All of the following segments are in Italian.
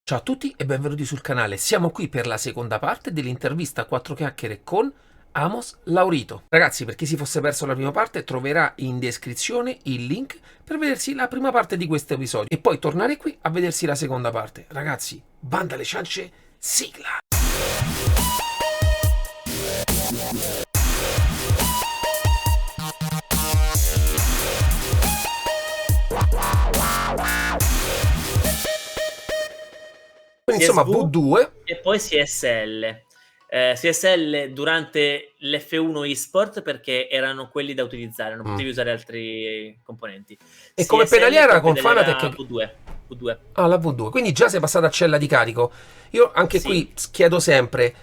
Ciao a tutti e benvenuti sul canale. Siamo qui per la seconda parte dell'intervista a quattro chiacchiere con Amos Laurito. Ragazzi, per chi si fosse perso la prima parte, troverà in descrizione il link per vedersi la prima parte di questo episodio e poi tornare qui a vedersi la seconda parte. Ragazzi, banda alle ciance, sigla! Quindi insomma CSV V2. e poi CSL. CSL durante l'F1 eSport perché erano quelli da utilizzare, non potevi usare altri componenti. E come CSL pedaliera come con pedaliera Fanatec. V2. V2. Ah, la V2, quindi già sei passato a cella di carico. Io anche Sì. qui chiedo sempre,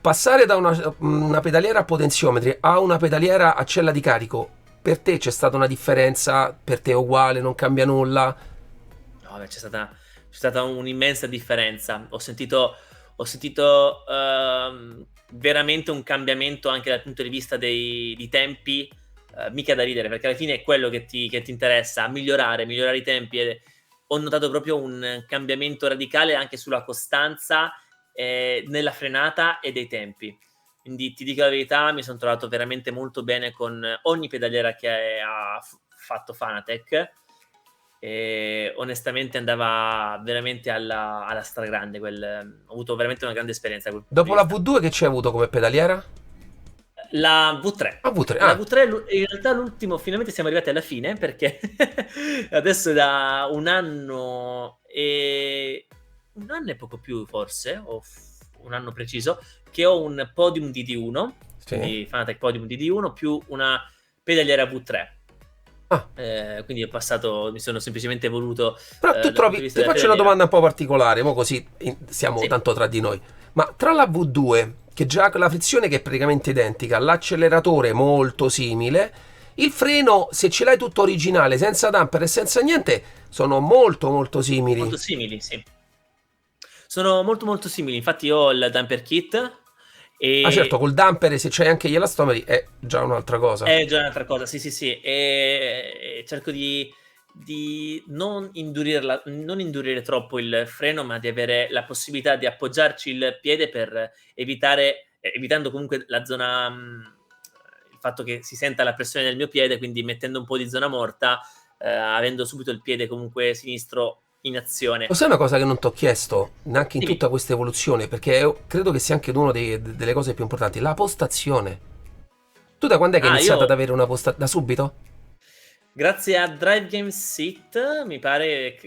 passare da una pedaliera a potenziometri a una pedaliera a cella di carico, per te c'è stata una differenza? Per te è uguale, non cambia nulla? No, beh, c'è stata un'immensa differenza. Ho sentito veramente un cambiamento anche dal punto di vista di tempi, mica da ridere, perché alla fine è quello che ti interessa, migliorare i tempi. E ho notato proprio un cambiamento radicale anche sulla costanza, nella frenata e dei tempi. Quindi ti dico la verità, mi sono trovato veramente molto bene con ogni pedaliera che ha fatto Fanatec. E onestamente andava veramente alla stragrande. Ho avuto veramente una grande esperienza da quel punto di Dopo la vista. V2 che ci hai avuto come pedaliera? La V3. Ah, V3, La ah, V3, in realtà l'ultimo, finalmente siamo arrivati alla fine perché adesso è da un anno e poco più forse, o un anno preciso, che ho un Podium DD1, sì. quindi Fanatec Podium DD1 più una pedaliera V3. Ah, Quindi mi sono semplicemente evoluto però tu dal punto di trovi, vista ti della faccio una pedaliera. domanda un po' particolare, mo così siamo Sì. tanto tra di noi. Ma tra la V2, che già la frizione che è praticamente identica, l'acceleratore molto simile, il freno, se ce l'hai tutto originale, senza damper e senza niente, sono molto molto simili. Molto simili, sì. Sono molto molto simili, infatti io ho il damper kit Ah certo, e col damper se c'hai anche gli elastomeri è già un'altra cosa. è già un'altra cosa, sì, sì, sì, e cerco di non indurire troppo il freno, ma di avere la possibilità di appoggiarci il piede per evitando comunque la zona, il fatto che si senta la pressione del mio piede, quindi mettendo un po' di zona morta, avendo subito il piede comunque sinistro in azione. Lo sai una cosa che non ti ho chiesto, neanche in Dimmi. tutta questa evoluzione, perché credo che sia anche una delle cose più importanti, la postazione. Tu da quando è che hai Ah, iniziato ad io avere una postazione? Da subito? grazie a Drive Game Sit, mi pare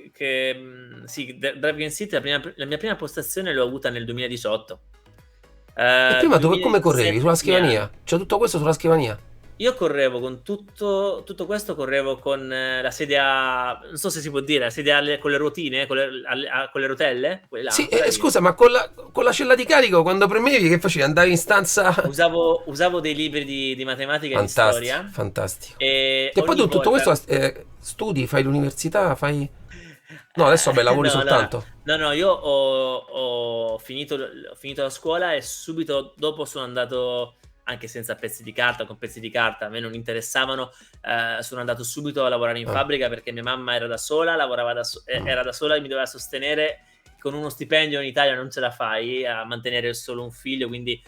sì, Drive Game Sit, la mia prima postazione l'ho avuta nel 2018. E prima dove, come correvi? 2017, Sulla primi scrivania? anni. C'è tutto questo sulla scrivania? Io correvo con tutto questo, correvo con la sedia, non so se si può dire, la sedia con le ruotine, con le rotelle, Sì, quella lì. scusa, ma con la cella di carico quando premevi che facevi? Andavi in stanza... Usavo dei libri di matematica e di Fantastico, storia fantastico. e Che poi ogni tu tutto volta. questo studi, fai l'università, fai... No, adesso vabbè, lavori No, allora, soltanto. no, io ho finito la scuola e subito dopo sono andato, anche senza pezzi di carta, con pezzi di carta, a me non interessavano, sono andato subito a lavorare in Ah, fabbrica perché mia mamma era da sola, lavorava era da sola e mi doveva sostenere. Con uno stipendio in Italia non ce la fai a mantenere solo un figlio, quindi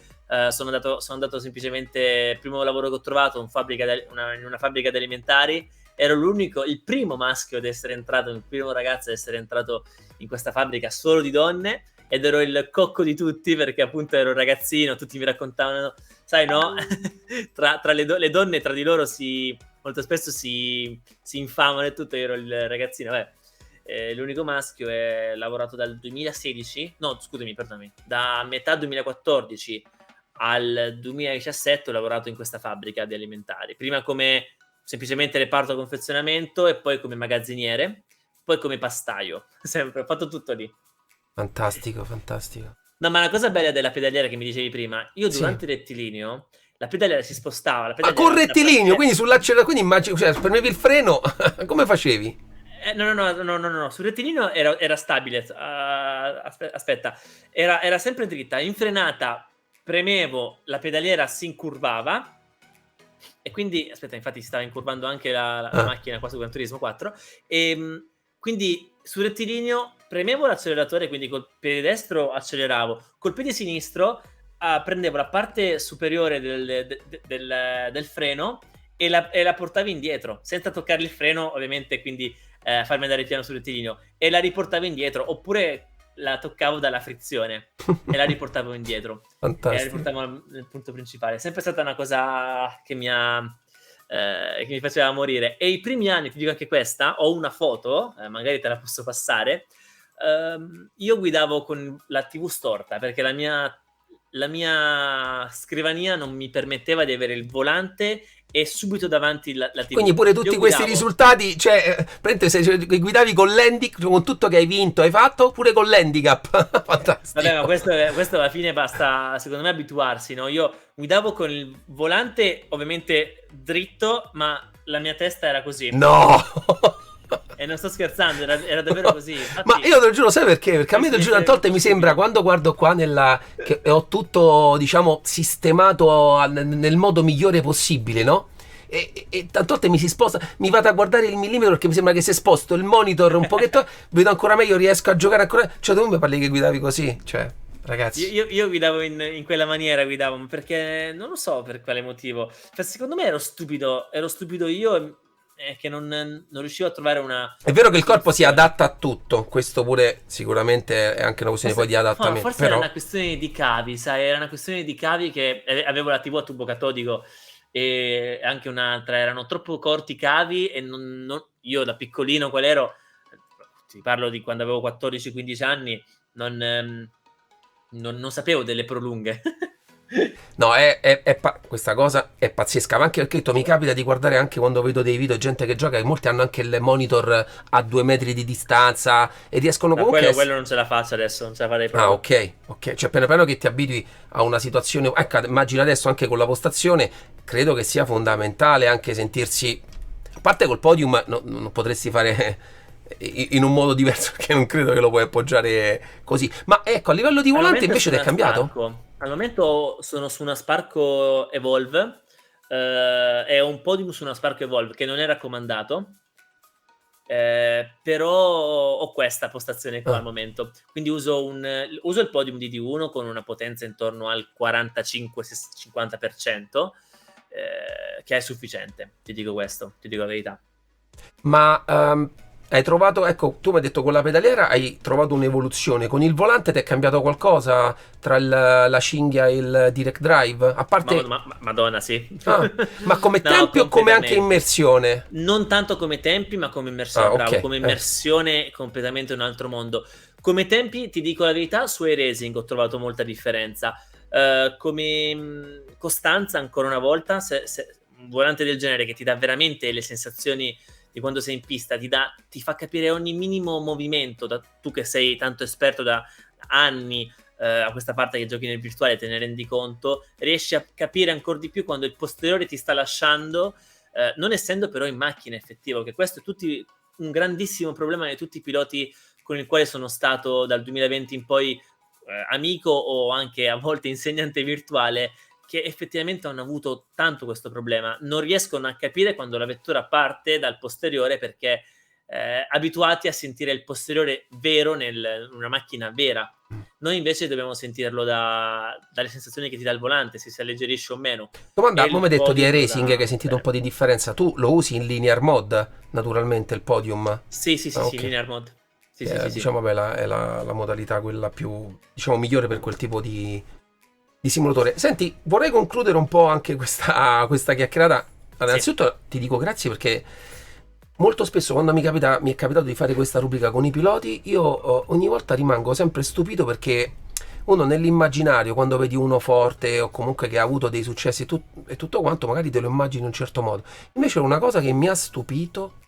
sono andato semplicemente, il primo lavoro che ho trovato in una fabbrica di alimentari. Ero il primo maschio ad essere entrato, il primo ragazzo ad essere entrato in questa fabbrica solo di donne, ed ero il cocco di tutti perché appunto ero un ragazzino, tutti mi raccontavano, sai, no? tra le donne tra di loro molto spesso si infamano e tutto. Io ero il ragazzino, l'unico maschio, e ho lavorato dal 2016, no scusami, perdonami, da metà 2014 al 2017 ho lavorato in questa fabbrica di alimentari, prima come semplicemente reparto confezionamento e poi come magazziniere, poi come pastaio, sempre, ho fatto tutto lì. fantastico, fantastico. No, ma la cosa bella della pedaliera che mi dicevi prima, io Sì. durante il rettilineo, la pedaliera si spostava, Ma con la rettilineo, parte. quindi sull'acceleratore, quindi immagino, cioè, premevi il freno, come facevi? No, no, no, no, no, no, sul rettilineo era stabile, aspetta, era sempre dritta, in frenata premevo, la pedaliera si incurvava. E quindi, aspetta, infatti si stava incurvando anche la Ah, macchina qua su Gran Turismo 4. Quindi sul rettilineo premevo l'acceleratore, quindi col piede destro acceleravo, col piede sinistro prendevo la parte superiore del freno e la portavo indietro, senza toccare il freno, ovviamente, quindi farmi andare piano sul rettilineo, e la riportavo indietro, oppure la toccavo dalla frizione e la riportavo indietro. Fantastico. E la riportavo nel punto principale. È sempre stata una cosa che mi faceva morire. E i primi anni, ti dico anche questa, ho una foto, magari te la posso passare. Io guidavo con la TV storta, perché la mia scrivania non mi permetteva di avere il volante e subito davanti la TV. Quindi pure tutti questi risultati, cioè, guidavi con l'handicap, con tutto che hai vinto, hai fatto, pure con l'handicap. Fantastico. Vabbè, ma questo alla fine basta, secondo me, abituarsi, no? Io guidavo con il volante ovviamente dritto, ma la mia testa era così. No! E non sto scherzando, era davvero così. Infatti, ma io te lo giuro, sai perché? Perché a me te lo giuro, tante volte mi sembra, quando guardo qua che ho tutto, diciamo, sistemato nel modo migliore possibile, no? E tante volte mi si sposta, mi vado a guardare il millimetro perché mi sembra che si è sposto il monitor un pochetto, vedo ancora meglio, riesco a giocare ancora. Cioè, tu mi parli che guidavi così? Cioè, ragazzi. Io guidavo in quella maniera, perché non lo so per quale motivo. Cioè, secondo me ero stupido io, che non riuscivo a trovare una... È vero che il corpo si adatta a tutto, questo pure sicuramente è anche una questione poi di adattamento. Forse però... era una questione di cavi, sai, era una questione di cavi, che avevo la TV a tubo catodico e anche un'altra, erano troppo corti i cavi e io da piccolino qual ero, ti parlo di quando avevo 14-15 anni, non sapevo delle prolunghe. No, questa cosa è pazzesca, ma anche perché mi capita di guardare anche quando vedo dei video, gente che gioca, e molti hanno anche il monitor a 2 metri di distanza e riescono comunque... Quello non ce la faccio adesso, non ce la farei proprio. Ok, cioè piano piano che ti abitui a una situazione... Ecco, immagino adesso anche con la postazione, credo che sia fondamentale anche sentirsi... A parte col podium non potresti fare... in un modo diverso, perché non credo che lo puoi appoggiare così. Ma ecco, a livello di volante invece ti è cambiato? Sparco. Al momento sono su una Sparco Evolve, è un podium su una Sparco Evolve che non è raccomandato, però ho questa postazione qua al momento, quindi uso il podium di D1 con una potenza intorno al 45-50%, che è sufficiente, ti dico questo, ti dico la verità. Ma hai trovato, ecco, tu mi hai detto con la pedaliera hai trovato un'evoluzione, con il volante ti è cambiato qualcosa tra la cinghia e il direct drive? A parte... Madonna, sì. Ma come tempi o come anche immersione? Non tanto come tempi, ma come immersione, bravo, come immersione completamente un altro mondo. Come tempi, ti dico la verità, su iRacing ho trovato molta differenza. Come costanza, ancora una volta, se un volante del genere che ti dà veramente le sensazioni di quando sei in pista, ti fa capire ogni minimo movimento, tu che sei tanto esperto da anni a questa parte che giochi nel virtuale, te ne rendi conto, riesci a capire ancora di più quando il posteriore ti sta lasciando, non essendo però in macchina effettivo, che questo è un grandissimo problema di tutti i piloti con il quale sono stato dal 2020 in poi amico o anche a volte insegnante virtuale, che effettivamente hanno avuto tanto questo problema, non riescono a capire quando la vettura parte dal posteriore, perché abituati a sentire il posteriore vero in una macchina vera. Noi invece dobbiamo sentirlo dalle sensazioni che ti dà il volante, se si alleggerisce o meno. Domanda, come hai detto di iRacing che hai sentito un po' di differenza, tu lo usi in linear mode naturalmente il podium? Sì, linear mode. Sì. Diciamo è la modalità quella più, diciamo, migliore per quel tipo di simulatore. Senti, vorrei concludere un po' anche questa chiacchierata. Allora, innanzitutto ti dico grazie, perché molto spesso quando mi è capitato di fare questa rubrica con i piloti, io ogni volta rimango sempre stupito, perché uno nell'immaginario, quando vedi uno forte o comunque che ha avuto dei successi e tutto quanto, magari te lo immagini in un certo modo. Invece una cosa che mi ha stupito,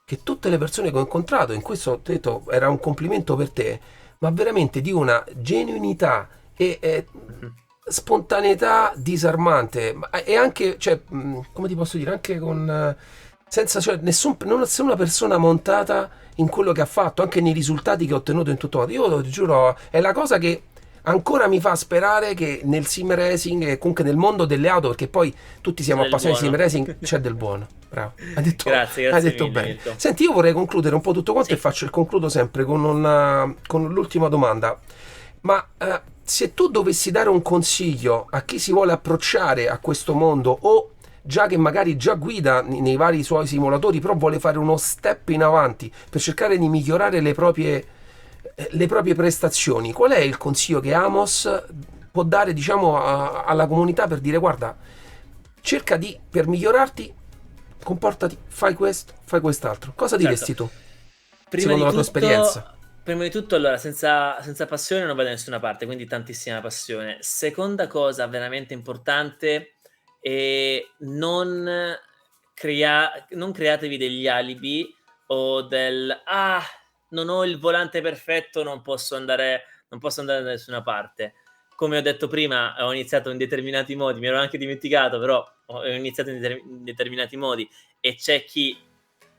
che tutte le persone che ho incontrato, in questo ho detto era un complimento per te, ma veramente di una genuinità e spontaneità disarmante, e anche, cioè, come ti posso dire, anche con senza, cioè, nessuna persona montata in quello che ha fatto, anche nei risultati che ha ottenuto in tutto modo. Io ti giuro, è la cosa che ancora mi fa sperare che nel sim racing e comunque nel mondo delle auto, perché poi tutti siamo C'è del appassionati di sim buono. racing, c'è del buono. Bravo, Grazie, hai grazie detto mille, bene. Mirko. Senti, io vorrei concludere un po' tutto quanto Sì. e concludo sempre con l'ultima domanda. Ma se tu dovessi dare un consiglio a chi si vuole approcciare a questo mondo, o già che magari già guida nei vari suoi simulatori, però vuole fare uno step in avanti per cercare di migliorare le proprie prestazioni, qual è il consiglio che Amos può dare, diciamo, alla comunità per dire: guarda, cerca di, per migliorarti, comportati, fai questo, fai quest'altro. Cosa Certo. diresti tu, Prima secondo di la tua esperienza? tutto, prima di tutto, allora, senza passione non vai da nessuna parte, quindi tantissima passione. Seconda cosa veramente importante, non createvi degli alibi o non ho il volante perfetto, non posso andare da nessuna parte. Come ho detto prima, ho iniziato in determinati modi, mi ero anche dimenticato, però ho iniziato in determinati modi, e c'è chi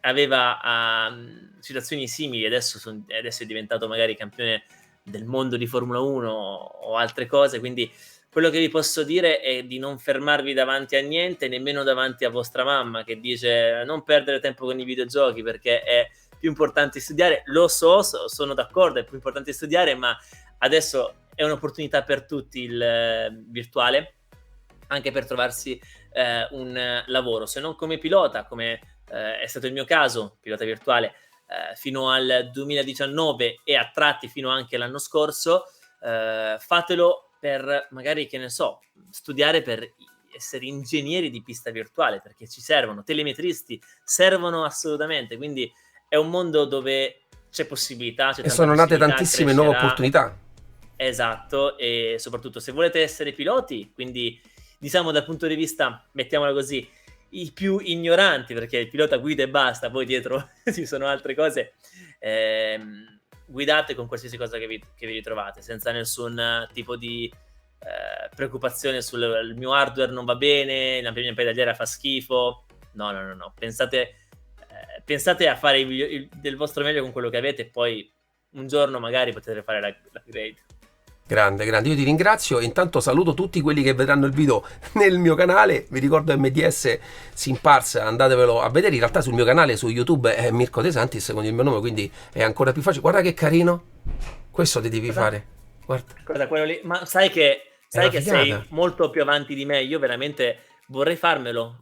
aveva situazioni simili, adesso è diventato magari campione del mondo di Formula 1 o altre cose, quindi quello che vi posso dire è di non fermarvi davanti a niente, nemmeno davanti a vostra mamma che dice non perdere tempo con i videogiochi perché è più importante studiare. Lo so, sono d'accordo, è più importante studiare, ma adesso è un'opportunità per tutti il virtuale, anche per trovarsi un lavoro, se non come pilota, come è stato il mio caso, pilota virtuale, fino al 2019 e a tratti fino anche l'anno scorso. Fatelo per magari, che ne so, studiare per essere ingegneri di pista virtuale, perché ci servono, telemetristi servono assolutamente, quindi è un mondo dove c'è possibilità, c'è E tanta sono nate possibilità, tantissime nuove crescerà. opportunità. Esatto, e soprattutto se volete essere piloti, quindi diciamo dal punto di vista, mettiamola così, i più ignoranti, perché il pilota guida e basta, poi dietro ci sono altre cose, guidate con qualsiasi cosa che vi ritrovate, senza nessun tipo di preoccupazione sul il mio hardware non va bene, la mia pedaliera fa schifo. No. Pensate a fare del vostro meglio con quello che avete, e poi un giorno magari potete fare l'upgrade. Grande, grande, io ti ringrazio e intanto saluto tutti quelli che vedranno il video nel mio canale. Vi ricordo MDS Simpars, andatevelo a vedere. In realtà sul mio canale su YouTube è Mirko De Santis con il mio nome, quindi è ancora più facile. Guarda che carino, questo ti devi Cosa? fare, guarda, Cosa, quello lì? Ma sai che è una sei figata. molto più avanti di me, io veramente vorrei farmelo,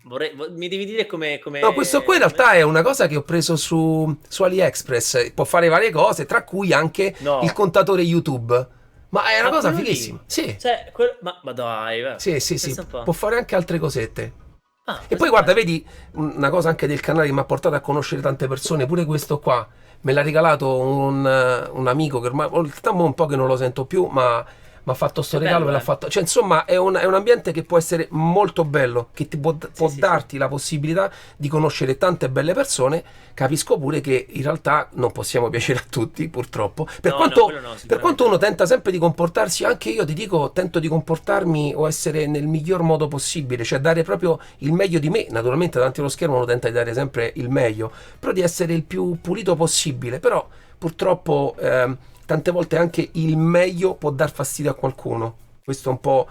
mi devi dire come No, questo qua in realtà è una cosa che ho preso su AliExpress, può fare varie cose, tra cui anche il No, contatore YouTube. Ma è una ma cosa quello lì, fighissima. Sì, cioè, ma dai, sì, pensa un può po'. fare anche altre cosette. E poi Questo guarda, bene. vedi una cosa anche del canale che mi ha portato a conoscere tante persone, pure questo qua me l'ha regalato un amico che ormai un po' che non lo sento più, ma mi ha fatto sto È regalo, me bello, l'ha fatto. Cioè, insomma, è un ambiente che può essere molto bello, che può Sì. darti la possibilità di conoscere tante belle persone. Capisco pure che in realtà non possiamo piacere a tutti, purtroppo. No, quello no, Per quanto sicuramente uno no. tenta sempre di comportarsi, anche io ti dico, tento di comportarmi o essere nel miglior modo possibile, cioè dare proprio il meglio di me. Naturalmente davanti allo schermo uno tenta di dare sempre il meglio, però di essere il più pulito possibile. Però purtroppo tante volte anche il meglio può dar fastidio a qualcuno. Questo è un po'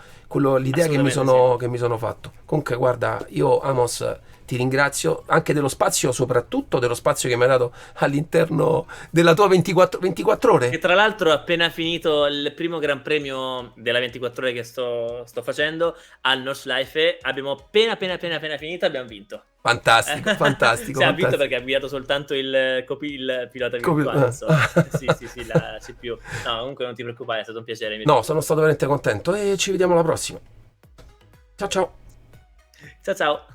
l'idea Assolutamente sì. che mi sono fatto. Comunque, guarda, io Amos ti ringrazio anche dello spazio, soprattutto dello spazio che mi hai dato all'interno della tua 24 Che ore. tra l'altro, appena finito il primo Gran Premio della 24 ore che sto facendo al Nordschleife, abbiamo appena finito, abbiamo vinto. Fantastico, fantastico, Cioè, ha vinto fantastico. perché ha guidato soltanto il pilota virtuale, insomma. Sì, la CPU. No, comunque non ti preoccupare, è stato un piacere, No, Mirko. sono stato veramente contento e ci vediamo alla prossima. Ciao ciao. Ciao ciao.